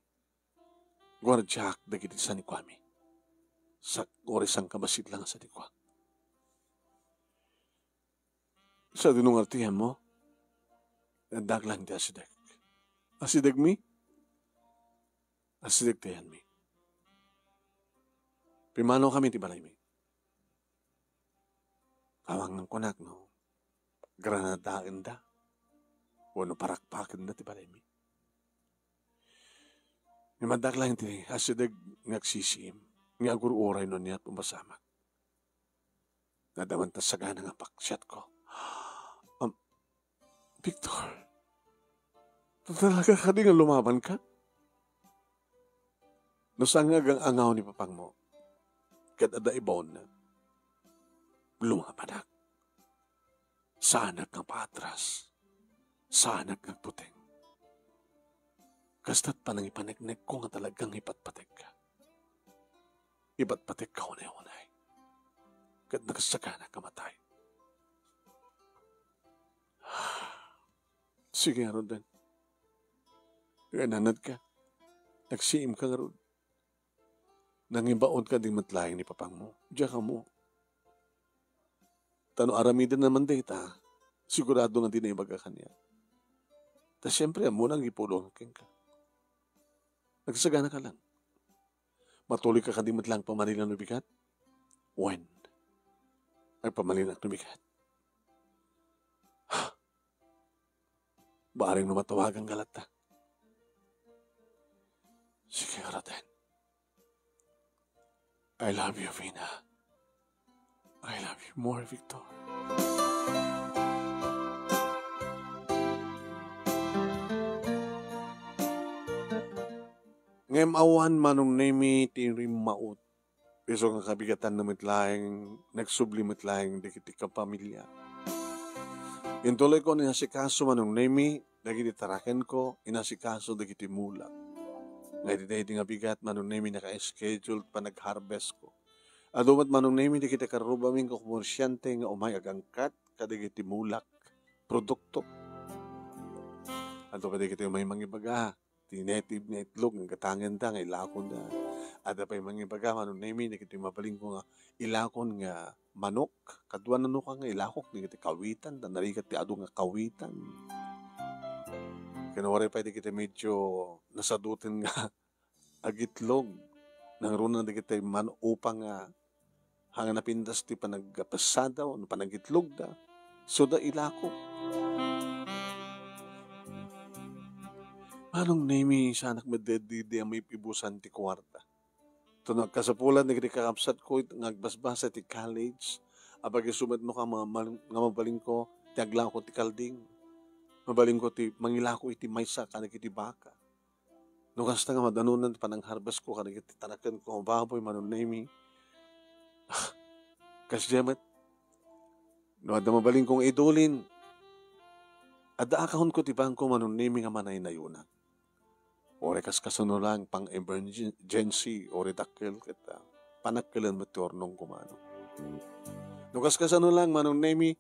gwardyak dagiti sa ni kwami. Sa orisang kabasid lang sa di kwa. Sa dinungartihan mo, nandaglang di asidag. Asidag mi? Asidag tayan mi. Pimano kami ti balay mi. Awang ng kunak no, granadaan da. Wano parakpakan da ti balay mi. Nimadaglang ti asidag ngagsisim. Nga agururay no niya at pumasamak. Nadaman ta sagana nga paksyat ko. Victor, talaga ka din nga lumaban ka? Nasangag ang angaw ni papang mo. Kadada ibon na. Lumaban ak. Sanak nga patras. Sanak nga puting. Kasta't pa nang ipanagnig ko nga talagang ipatpatig ka. Ipatpatig ka unay-unay. Kad nagsagana kamatay. Sige, Rodan. Gananad ka. Nagsiim ka nga ron. Nangibaon ka ding matlayang ni papang mo. Diyan ka mo. Tano aramidan naman data. Sigurado nga din na ibaga ka niya. Ta siyempre, muna ang ipulong ka. Nagsagana ka lang. Matuloy ka ding matlang pamanilang nubigat. When? Ay pamanilang nubigat. Baring numatawag ang galata. Sige, Rodan. I love you, Vina. I love you more, Victor. Ngem awan manong nemi tirim maut. Iso nga kabigatan na mitlaing, nagsubli mitlaing dikiti ka pamilya. Intuloy ko inasikaso manong nemi, dagiti taraken ko, inasikaso dagiti mulak. Nga di nga bigat, manunemi naka-scheduled pa nag-harvest ko. Adumat manunemi di kita karubaming ko komersyante nga umay agangkat, kadigiti mulak, produkto. Ato pa di kita may mangibaga, native nga itlog, nga katangan da, nga ilakon da. Ada pa yung mangibaga, manunemi, di kita mabaling ko nga ilakon nga manok, kadwa na ka nga ilakok, di kita kawitan, tanarikat ti ado nga kawitan. Kinawari pa di kita medyo nasadutin nga agitlog, nang runa di kita man upang hanga napindas ti panagpasada o panagitlog da, so da ilakok. Anong name sa anak mededi di may pibusan ti kwarta? Ito nagkasapulan, nagkakapsat ko, nagbasbasa ti college, abag sumad mo ka nga mabaling ko, ti aglang ko ti kalding, mabaling ko ti mangilako iti maysa, kanig iti baka. No kasta nga madanunan, panang harvest ko, kanig iti tanakan ko, baboy, manon name. Kasyamat, no ada mabaling kong idulin, ada akahon ko ti bangko, manon name nga manay na yun. Ore kas kasuno lang pang emergency ore dakkel kita panakkelan meteornong kumano. No kas kasano lang manong nemi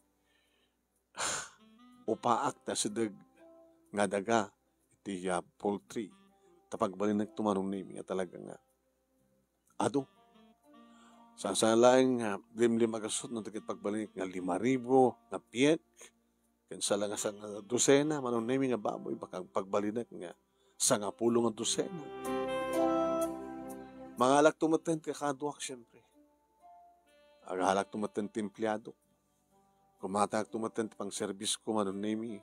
upaak ta sideg nga daga iti poultry tapagbalin nagtumanong nemi nga talaga nga ado sasalang limlim agasot no tikit pagbalik nga 5,000 nga piek kansa lang sa dosena manong nemi nga baboy bakang pagbalinak nga sa nga pulong ang dosena. Mga alak tumaten kakaduak siyempre. Ang halak tumaten timpliyado. Kumatak tumaten pang servis ko manon nemi.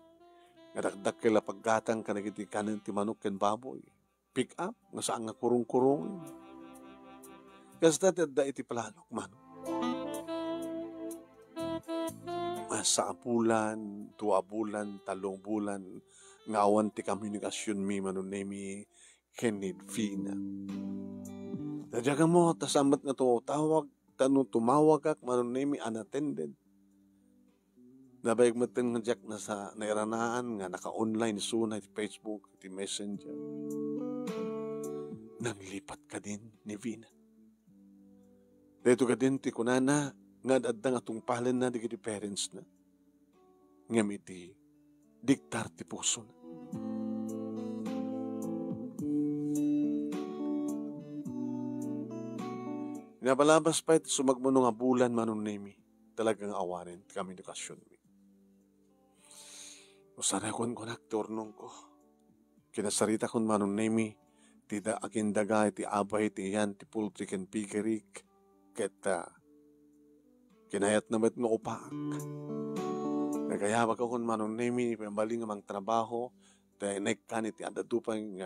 Nadakdak kila paggatang kanagiti kanin ti manok ken baboy. Pick up nga saan nga kurung-kurung. Kasta da iti palalok man. Sa bulan, 2 bulan, 3 bulan, nga awan ti komunikasyon mi manon nemi kenid fina. Nadyaga mo, tasamat nga to tawag, tumawag ak manon nemi unattended. Nabayag matin nga jak na sa nairanaan nga naka-online suna ti Facebook, ti Messenger. Nanglipat ka din ni Vina. Dito ka din ti kunana, nga dadang atong palan na di kiti parents na. Ngam iti diktar ti puso na. Nabalabas pa iti sumagmano nga bulan manon nemi. Talagang awarin kami edukasyon mi. Usara kon aktornong ko. Kinasarita kon manon nemi. Tida akin daga iti abay iti yan ti poultry ken pigerik. Keta kinayat naman nga upaak. Nagayabag ako manon nemi. Pambaling amang trabaho. Dahil naikkan iti adadupang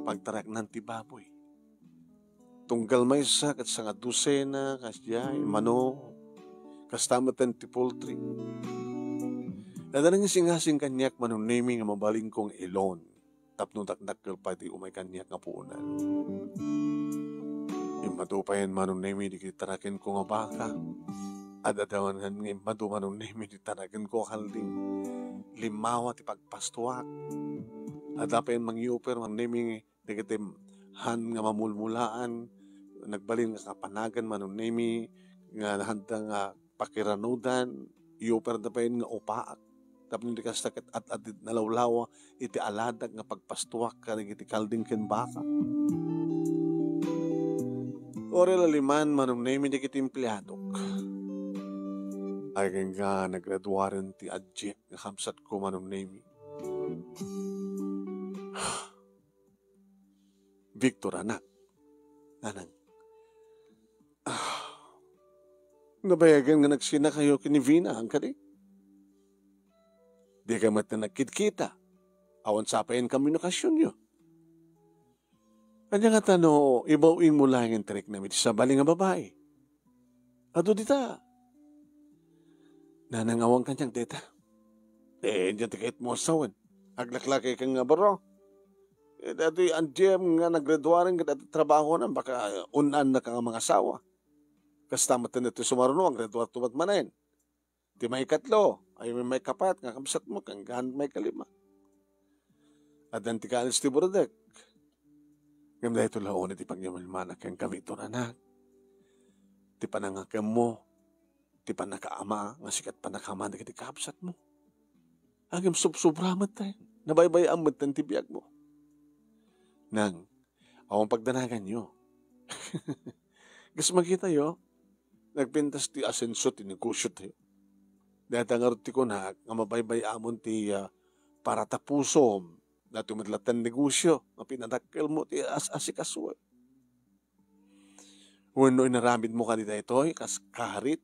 pagtarak ng ti baboy. Tunggal may isa kat sa nga dosena, kasya, mano, kastamatan ti poultry. Nadarang singasing kanyak manon nemi nga mabaling kong ilon. Tapno dakdakkel pa di umay kanyak nga puunan. Imatupayan manon nemi di kitarakin ko nga baka. Adadawan nga imatu manon nemi di tarakin ko kalding. Limawa ti pagpastuak. Adapayan mangyuper manon nemi di kitim han nga mamulmulaan. Nagbalin nga kapanagan manon nemi nga handang pakiranudan iuper da pa yun nga upaak tapos hindi kastakit at nalawlawa iti aladag nga pagpastuak kanig iti kalding ken baka ore laliman manon nemi di kiti empleyadok ay nga nagraduaren ti adjek nga kamsat ko manon nemi Victor anak anang nabayagan nga nagsina kayo kini Vina ang kadi. Di ka mat na nagkita. Awan sapayin komunikasyon nyo. Kanya nga tano, ibawin mo lang yung tarik namin sa bali nga babae. Ado dita. Nanangawang kanyang dita. Diyan tikit mo asawan. Aglaklaki kang nga baro. Dito yung andiyam nga naggraduarin ka dito trabaho na baka unan na kang mga asawa. Kastamat na ito sumaruno, ang graduat tumat manayin. Di may katlo, ay may kapat, nga kamsat mo, kang gahan may kalima. At ang tikalis ti Burdek, Ngam dahil ito laon iti pagyamalmanak kang kami ito anak. Ti panangakam mo, ti panakaama, nga sikat panakaman iti kapsat mo. Agam subsubramat tayo, nabaybayaan mo tan tibiyag mo. Nang, awang pagdanagan nyo. Gas makita yo, nagpintas ti asenso ti negosyo tayo. Dahil tangarot ti ko na, nga mabaybayaan mo ti para tapusom, na tumadlatan negosyo, nga pinadakkel mo ti asikasuwa. Wano inaramid mo kanita ito'y, kas kaharit,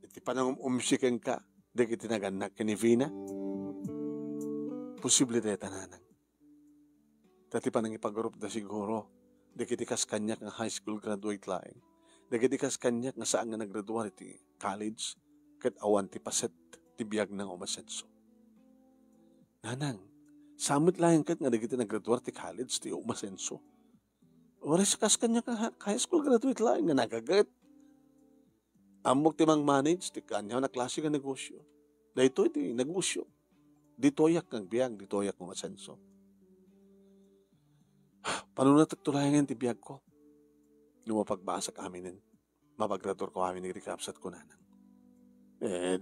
iti panang umsiken ka, dahil itinagannak ka ni Vina, posible tayo tananang. Dati panang ipagarup na siguro, dahil itikas kanyak nga high school graduate laing, dahil itikas kanyak nga saan nga naggraduar iti college, kat awan ti paset, ti biyag ng umasenso. Nanang, samot lang kat nga dahil iti naggraduar ti college, ti umasenso. Waris kas kanyak nga high school graduate laing nga nagagat. Amok ti mang manage, ti kanya na klase nga negosyo. Dahil ito iti negosyo. Ditoyak ng biyag, ditoyak ng asenso. Panunat tulayangan ti biyag ko. Nung mapagbasa kami mapagrador ko kami ni Rikapsat ko nanang.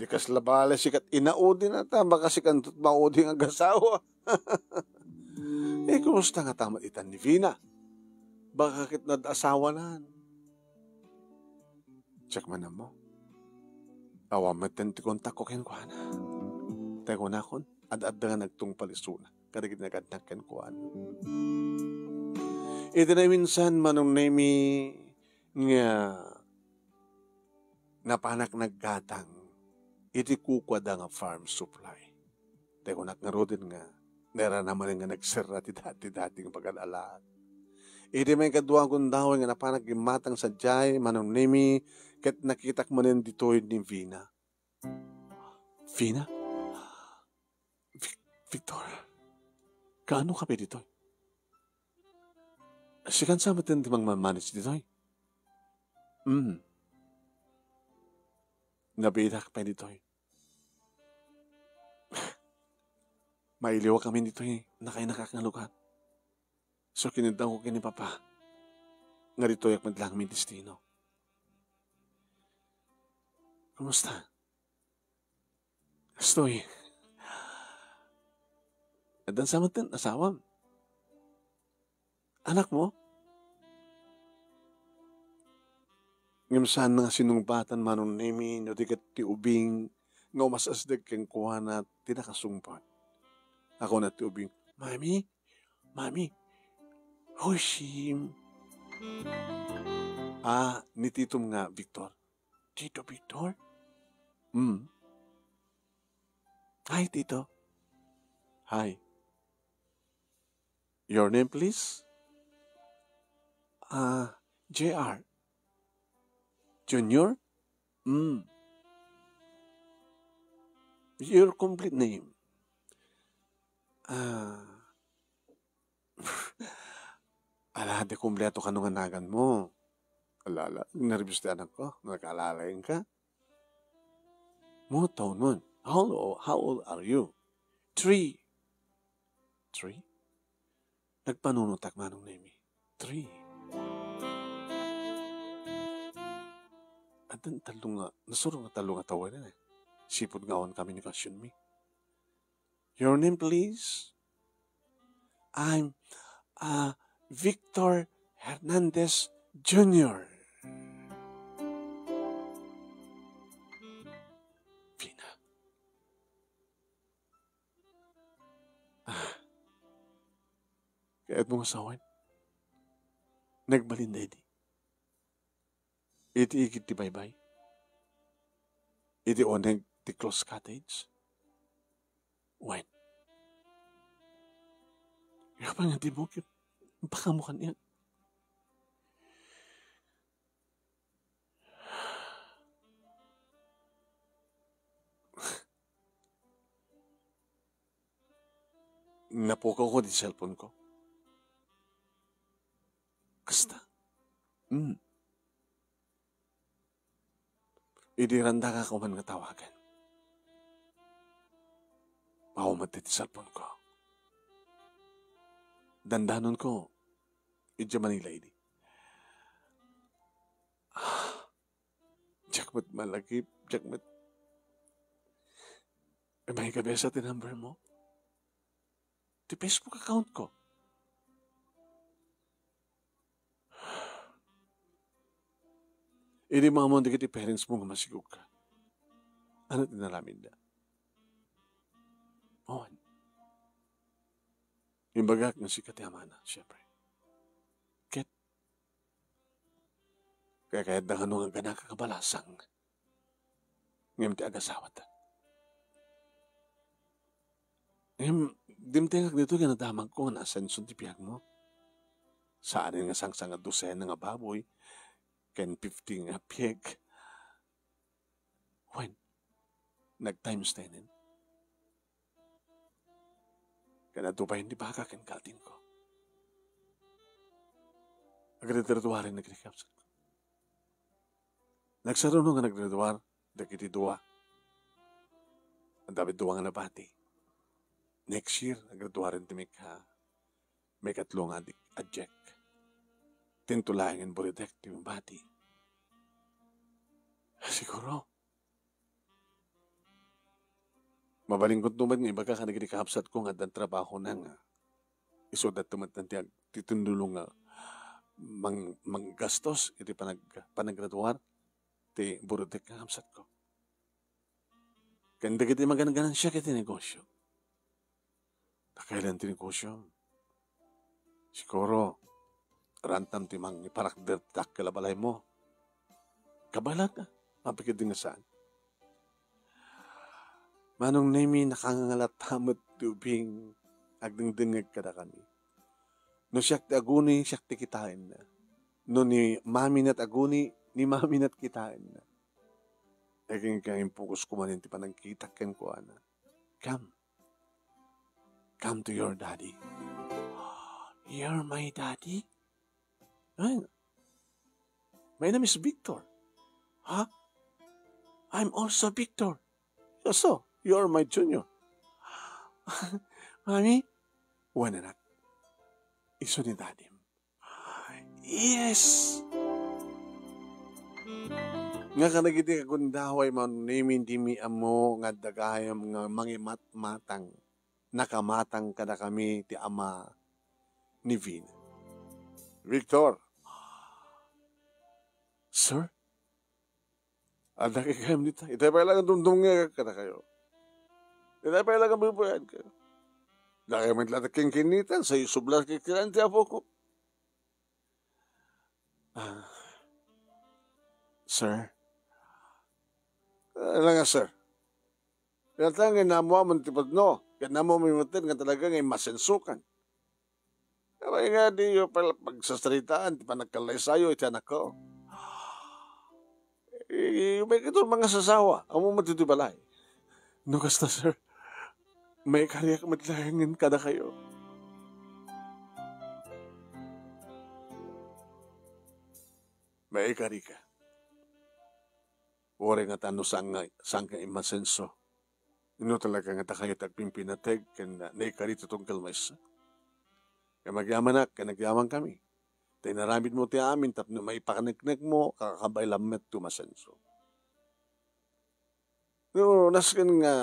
Di kas labala sikat inaudi na ta, baka sikat maudi nga gasawa. Kumusta nga tamat itan ni Vina? Baka kit nadasawa na. Check man na mo. Awamat ten ti kontak ko ken kuana. Teko na kon, ad-ad nga nagtung palisuna. Kadigit nagadnak ken kuana. Ito na minsan manong nemi nga napanak naggatang iti kukwada nga farm supply. Teko nakngarodin nga nera naman nga nagsera ti dati nga pag-alaat. Iti may kaduang kundawin nga napanak gimatang sa jay manong nemi ket nakitak manen ditoy ni Vina. Vina? Victor, kaano ka pa ditoy? Sikan sa matin di mang manmanage ditoy? Nabidak pa ditoy. Mailiwa kami ditoy na kayo nakakangalukan. So kinintang ko kini Papa, nga dito yak madlang may destino. Kumusta? Estoy. Adan sa matin, asawam. Anak mo? Ngayon saan nga sinumbatan manong nemi, no tikat ti ubing, nga umasasdag keng kuha na tinakasumpat. Ako na ti ubing, Mami, Hoshim. Ni Titom nga, Victor. Tito Victor? Hi, Tito. Hi. Your name, please? JR. Junior? Your complete name? Ala, de kumpleto ka nung anagan mo. Alala, nervous di anak ko. Nagkaalalain ka. Mo, taon mo. How old are you? 3. 3? Nagpanunutak manong nemi. 3. At talong nga, nasurong nga talong nga tawanan eh. Sipod nga on communication me. Your name, please? I'm, Victor Hernandez Jr. Vina. Kaya't mong asawan. Nagbalin na iti. Iti ikit ti baybay. Iti oneg ti close cottage. When? Kapag nga di mo, baka mo kanyan. Napukaw ko di cellphone ko. Kasta. Idiranda ka ko man nga tawagan. Maumat di cellphone ko. Dandanon ko, Idya Manila ini. Jakmat malagip, jakmat. May kabesa ti number mo? Ti Facebook account ko. Ini mga mo, ti parents mo nga masigug ka. Ano tinaramin na? Oh, yung bagak nga si Katiamana, siyempre. Ket, kaya kahit na nga ganak kakabalasang, ngayon ti agasawat. Ngayon, dimtengak dito ganadamag ko nga nasenson ti piyag mo. Saan nga sangsang nga dosen nga baboy, ken 50 nga piyag. When? Nag-times 10. Kaya pa hindi baka ken kaltin ko. Agretertuarin nagrikapsat ko. Nagsaro nga nagretuar, dagiti dua. Ang dapat dua nga nabati. Next year, nagretuarin ti may katlong adjek. Tintulangin buridek ti bati. Siguro. Mabalingkot naman nga iba ka nagkikapsat ko nga dan trabaho na nga. Isudat naman tiyag titundulong nga manggastos iti panagraduar ti buridek nga kapsat ko. Kanda kiti maganagan siya kiti negosyo. Nakailan ti negosyo. Siguro, rantam ti mang iparakdertak kalabalay mo. Kabalat ka. Mapikid din nga saan. Manong nemi nakangangalat tubing agdingdingag kada kami. No siyak ti aguni, siyak ti kitain na. No ni mami nat aguni, ni mami nat kitain na. Eking kang impukus kumanin ti panagkita ken ko ana. Come to your daddy. You're my daddy? Ay, my name is Victor. Huh? I'm also Victor. So, you're my junior. Mami, one anak. Iso ni daddy. Yes! Nga ka nagiti kagundaway manunamin di mi amo nga dagayam nga mangimat-matang nakamatang kada kami ti ama ni Vina. Victor. Sir? Ada kayam nita. Itay pa lang ang dumdum kada kayo. Itay pa lang ang bubuyan kayo. Dahil may lataking kinitan sa isublas kikiran ti apo ko. Sir? Alam nga, sir. Kaya nga namuha mo tipad no. Kaya namuha mo yung nga talaga ngay masensukan. Kaya nga di yung pagsasaritaan, di pa nagkalay sa'yo, iti anak ko. May ito mga sasawa, ang mo matitibalay. No, kasta, sir. May karya ka matlahingin kada kayo. May kari ka. Ore nga tano sang ka imasenso. Ino talaga nga ta kayo tagpimpinateg kaya naikari itong kalmaysa. Kaya magyaman kaya nagyaman kami. Tayo naramid mo ti amin tapno maipakanagnag mo kakabay lamet tumasenso. No, naskan nga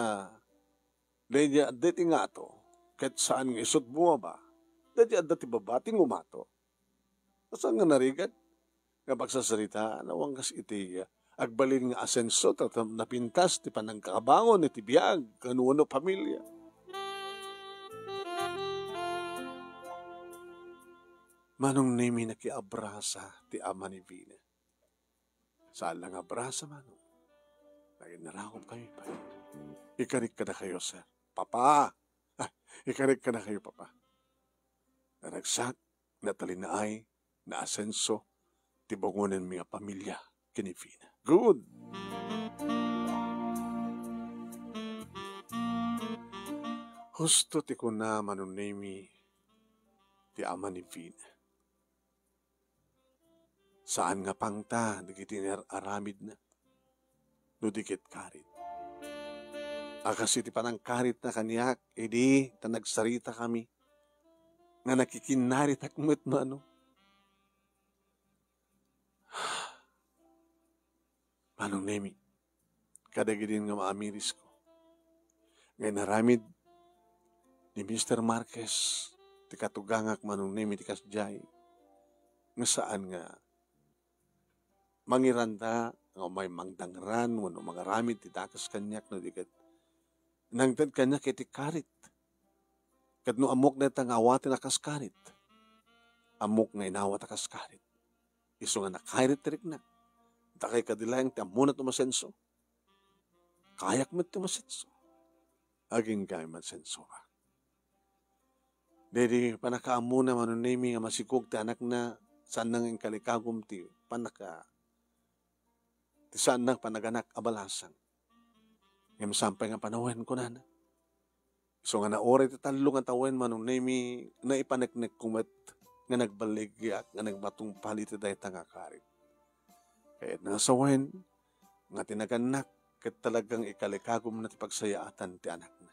deti nga to, kahit saan nga isot bumaba, deti dati babating umato. Saan nga narigat? Nga pagsasarita, nawang kas iti agbalin nga asenso, napintas, ti panangkakabangon, iti biyag, kanuno pamilya. Manong nemi nakiabrasa ti ama ni Vina. Saan lang abrasa, manong? Lagi narakop kami pa. Ikarik ka na kayo, sir. Papa! Ikarik ka na kayo, papa. Naragsak, natalinaay, na asenso, tibongonin mga pamilya, kinipina. Good! Husto ti ko na manunemi ti ama ni Vina. Saan nga pangta, nagitinar aramid na, nudikit karit. Kasi ti panang karit na kaniyak, edi, ta nagsarita kami, nga nakikinarit akmet mano. Manong Nemi, kadagidin nga maamiris ko. Ngayon naramid ni Mr. Marquez, ti katugangak Manong Nemi ti kasjay, nga saan nga mangiranda, nga may mangdangran, wano mangaramid ti dakas kanyak, no di kat nangtad kanyak iti karit. Kat no amok na itang awatin akas karit, amok nga inawat akas karit. Iso nga nakairit tirik na. Dakay kadilayang ti amunat umasenso. Kayak mo ti umasenso. Aging gay masenso ka. Dedi panakaamuna Manong Nemi nga masikog ti anak na saan nang ang kalikagom ti panaka ti saan nang panaganak abalasang. Ngayon sampay nga panawen ko na. So nga naoray ti talo nga tawen Manong Nemi na ipaneknek kumat nga nagbaligyak nga nagbatong palit ti dayta nga karit. Kaya nasawen nga tinaganak ket talagang ikalikagom na ti pagsayaatan ti anak na.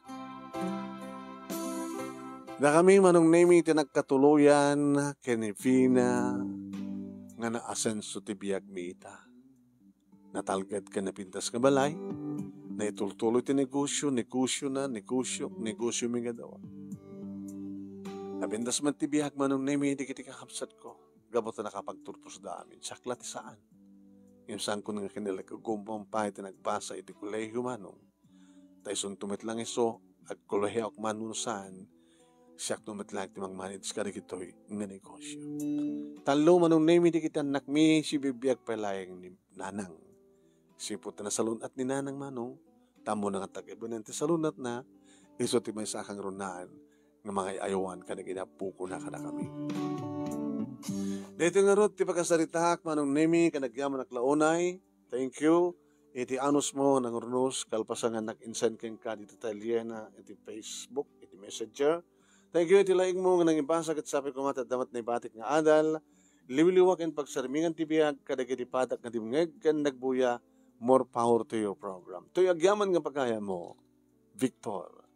Da kami Manong Nemi ti nagkatuluyan ken Fina nga naasenso ti biag mi ita. Natalgad ka na pintas nga balay, na itultuloy ti negosyo mi nga dawa. Napintas man ti biag Manong Nemi di kiti kakapsat ko, gabot na nakapagturpos da amin, sakla ti saan. Yung saan ko nga kinilagagumpa iti nagbasa iti kolehiyo Manong, tayo suntumit lang iso, at kolehiyo ak Manong saan, siyak tumitlag ti mangmanit skari kito'y nga negosyo. Talo Manong Nemi di kita anak mi si bibiyag palayang ni nanang. Sipot na salunat ni nanang Manong, tamo na nga tagibunan ti salunat na, iso ti may sakang runaan, nga mga ayawan ka na ginapuko na ka na kami. Dito nga rot, ti pagkasaritak Manong Nemi, kanagyaman aklaunay, thank you. Iti anos mo nang runos, kalpasangan nag-insend keng ka dito Italiana, iti Facebook, iti Messenger. Thank you, iti laing mo nga nang ibasa kat sabi ko matadamat na ibatik nga adal, liwiliwak and pagsarmingan ti biyag, kadagiti patak na dimngeg, kan nagbuya, more power to your program. To'y agyaman nga pagkaya mo, Victor.